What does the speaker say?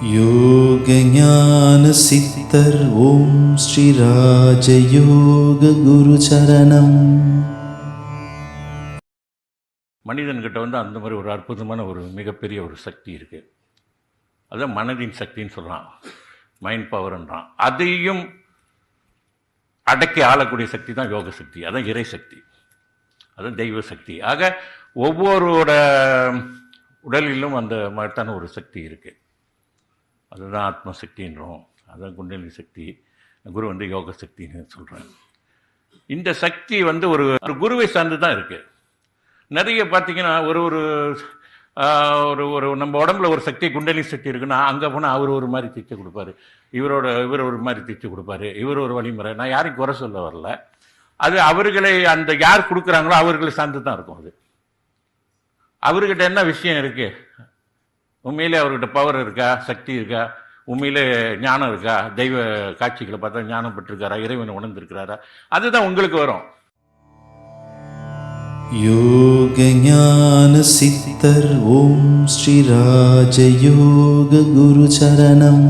யோக ஞான சித்தர் ஓம் ஸ்ரீ ராஜயோக குரு சரணம். மனிதன்கிட்ட அந்த மாதிரி ஒரு அற்புதமான ஒரு மிகப்பெரிய ஒரு சக்தி இருக்குது. அதான் மனதின் சக்தின்னு சொல்கிறான், மைண்ட் பவர்ன்றான். அதையும் அடக்கி ஆளக்கூடிய சக்தி தான் யோக சக்தி, அதான் இறை சக்தி, அதான் தெய்வ சக்தி. ஆக ஒவ்வொருவோட உடலிலும் அந்த மாதிரியான ஒரு சக்தி இருக்குது. அதுதான் ஆத்மசக்தின்றோம், அதுதான் குண்டலினி சக்தி. குரு யோக சக்தின்னு சொல்கிறேன். இந்த சக்தி ஒரு குருவை சார்ந்து தான் இருக்குது. நிறைய பார்த்தீங்கன்னா ஒரு ஒரு ஒரு நம்ம உடம்புல ஒரு சக்தி, குண்டலினி சக்தி இருக்குன்னா அங்கே போனால் அவர் ஒரு மாதிரி தீச்சு கொடுப்பாரு, இவர் ஒரு மாதிரி தீச்சு கொடுப்பாரு, இவர் ஒரு வழிமுறை. நான் யாரையும் குறை சொல்ல வரல. அது அவர்களை அந்த யார் கொடுக்குறாங்களோ அவர்களை சார்ந்து தான் இருக்கும். அது அவர்கிட்ட என்ன விஷயம் இருக்குது, உண்மையிலே அவர்கிட்ட பவர் இருக்கா, சக்தி இருக்கா, உண்மையிலே ஞானம் இருக்கா, தெய்வ காட்சிகளை பார்த்தா ஞானம் பெற்றிருக்காரா, இறைவனை உணர்ந்திருக்கிறாரா, அதுதான் உங்களுக்கு வரும். யோக ஞான சித்தர் ஓம் ஸ்ரீ ராஜயோக குரு சரணம்.